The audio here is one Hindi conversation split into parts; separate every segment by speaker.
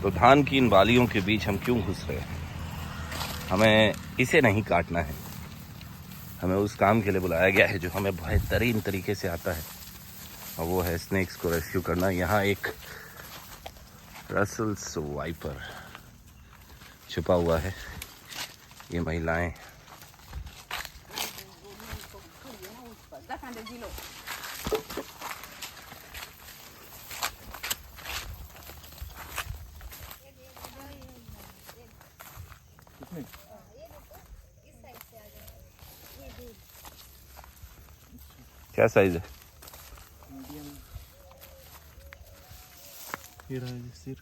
Speaker 1: तो धान की इन बालियों के बीच हम क्यों घुस रहे हैं? हमें इसे नहीं काटना है, हमें उस काम के लिए बुलाया गया है जो हमें बेहतरीन तरीके से आता है, और वो है स्नेक्स को रेस्क्यू करना। यहाँ एक रसल्स वाइपर छुपा हुआ है। ये महिलाएं क्या साइज है?
Speaker 2: ये रहा है सिर।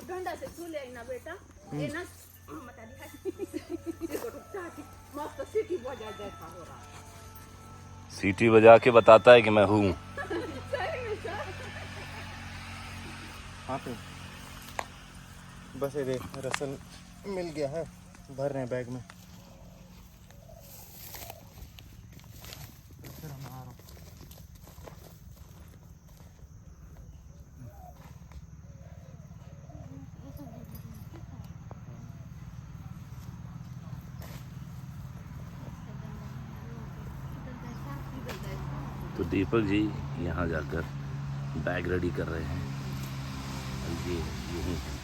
Speaker 3: डंडा से छू ले ना बेटा, ये ना मता मस्त सीटी बजा जैसा हो रहा।
Speaker 1: सीटी बजा के बताता है कि मैं हूँ।
Speaker 2: हाँ पे बस ये देख, रसल मिल गया है, भर रहे हैं बैग में। फिर हम आ रहा हूँ।
Speaker 1: तो दीपक जी यहाँ जाकर बैग रेडी कर रहे हैं। ये यही है।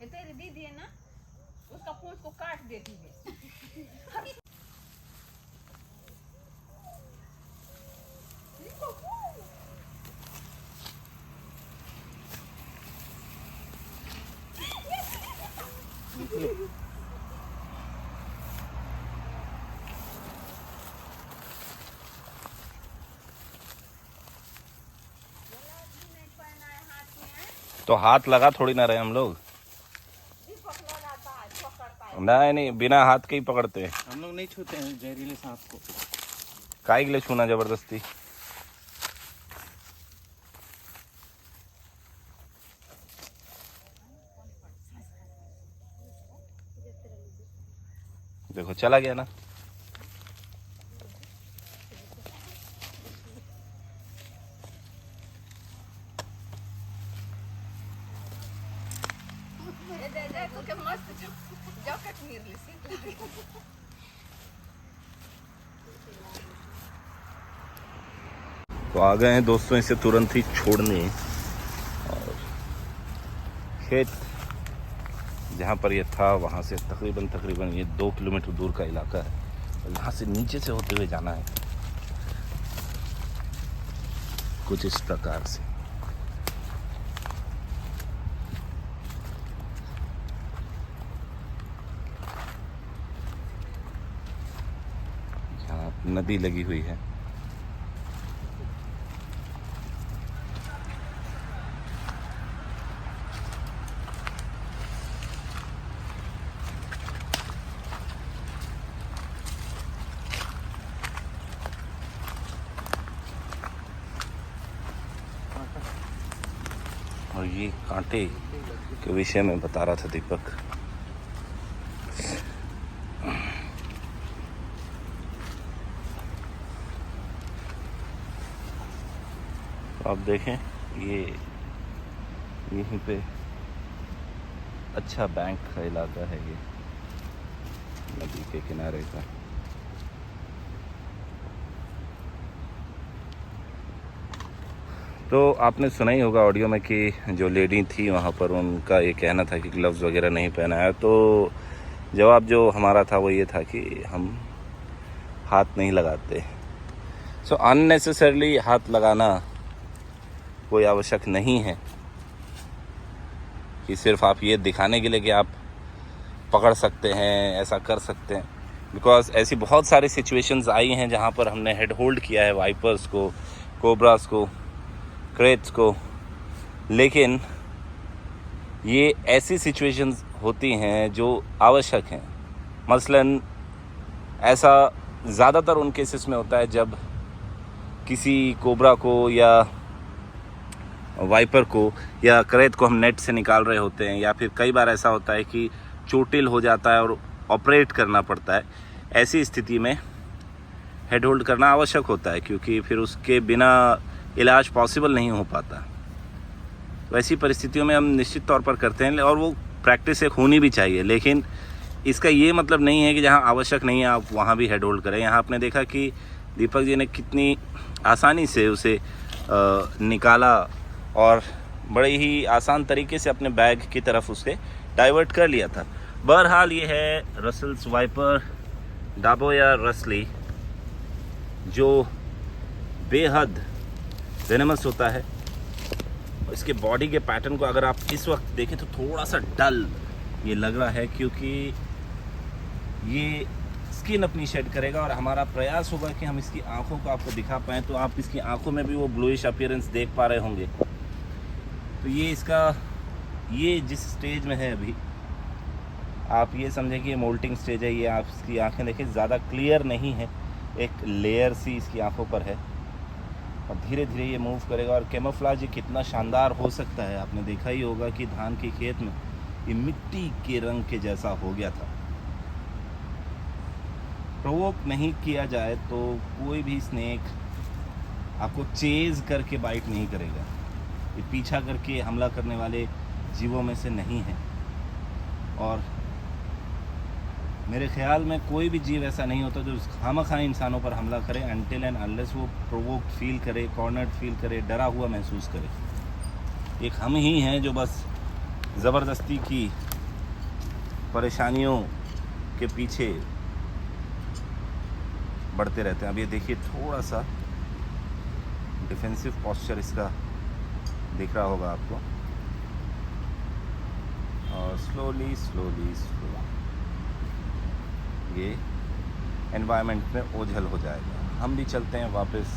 Speaker 3: ये तेरी दीदी है ना, उसका पूंछ को काट देती है।
Speaker 1: तो हाथ लगा थोड़ी ना रहे हम लोग। नहीं, बिना हाथ के ही पकड़ते हैं
Speaker 2: हम लोग। नहीं छूते हैं जहरीले सांप को।
Speaker 1: काहे के लिए छूना जबरदस्ती? देखो चला गया ना। तो आ गए हैं दोस्तों इसे तुरंत ही छोड़ने, और खेत जहाँ पर ये था वहाँ से तकरीबन ये 2 किलोमीटर दूर का इलाका है, और यहाँ से नीचे से होते हुए जाना है कुछ इस प्रकार से। यहाँ नदी लगी हुई है। और ये कांटे के विषय में बता रहा था दीपक। तो आप देखें, ये यहीं पे अच्छा बैंक का इलाका है, ये नदी के किनारे का। तो आपने सुना ही होगा ऑडियो में कि जो लेडी थी वहाँ पर, उनका ये कहना था कि ग्लव्स वगैरह नहीं पहना है। तो जवाब जो हमारा था वो ये था कि हम हाथ नहीं लगाते। सो अननेसेसरली हाथ लगाना कोई आवश्यक नहीं है कि सिर्फ आप ये दिखाने के लिए कि आप पकड़ सकते हैं, ऐसा कर सकते हैं। बिकॉज ऐसी बहुत सारी सिचुएशंस आई हैं जहाँ पर हमने हेड होल्ड किया है वाइपर्स को, कोबरास को, क्रेट्स को, लेकिन ये ऐसी सिचुएशंस होती हैं जो आवश्यक हैं। मसलन ऐसा ज़्यादातर उन केसेस में होता है जब किसी कोबरा को या वाइपर को या क्रेट को हम नेट से निकाल रहे होते हैं, या फिर कई बार ऐसा होता है कि चोटिल हो जाता है और ऑपरेट करना पड़ता है। ऐसी स्थिति में हेड होल्ड करना आवश्यक होता है, क्योंकि फिर उसके बिना इलाज पॉसिबल नहीं हो पाता। वैसी परिस्थितियों में हम निश्चित तौर पर करते हैं, और वो प्रैक्टिस एक होनी भी चाहिए। लेकिन इसका ये मतलब नहीं है कि जहाँ आवश्यक नहीं है आप वहाँ भी हेड होल्ड करें। यहाँ आपने देखा कि दीपक जी ने कितनी आसानी से उसे निकाला और बड़े ही आसान तरीके से अपने बैग की तरफ उसे डाइवर्ट कर लिया था। बहरहाल ये है रसल्स वाइपर डाबोया रसली, जो बेहद वेनमस होता है। इसके बॉडी के पैटर्न को अगर आप इस वक्त देखें तो थोड़ा सा डल ये लग रहा है, क्योंकि ये स्किन अपनी शेड करेगा और हमारा प्रयास होगा कि हम इसकी आंखों को आपको दिखा पाएँ। तो आप इसकी आंखों में भी वो ब्लूइश अपीयरेंस देख पा रहे होंगे। तो ये जिस स्टेज में है अभी, आप ये समझें कि ये मोल्टिंग स्टेज है। ये आप इसकी आंखें देखें, ज़्यादा क्लियर नहीं है, एक लेयर सी इसकी आंखों पर है, और धीरे धीरे ये मूव करेगा। और कैमोफ्लेज कितना शानदार हो सकता है, आपने देखा ही होगा कि धान के खेत में ये मिट्टी के रंग के जैसा हो गया था। प्रोवोक नहीं किया जाए तो कोई भी स्नेक आपको चेज करके बाइट नहीं करेगा। ये पीछा करके हमला करने वाले जीवों में से नहीं है, और मेरे ख्याल में कोई भी जीव ऐसा नहीं होता जो खामखा इंसानों पर हमला करे, अनटिल एंड अनलेस वो प्रोवोक फील करे, कॉर्नर्ड फील करे, डरा हुआ महसूस करे। एक हम ही हैं जो बस ज़बरदस्ती की परेशानियों के पीछे बढ़ते रहते हैं। अब ये देखिए, थोड़ा सा डिफेंसिव पोस्चर इसका दिख रहा होगा आपको, और स्लोली ये एनवायरनमेंट में ओझल हो जाएगा। हम भी चलते हैं वापस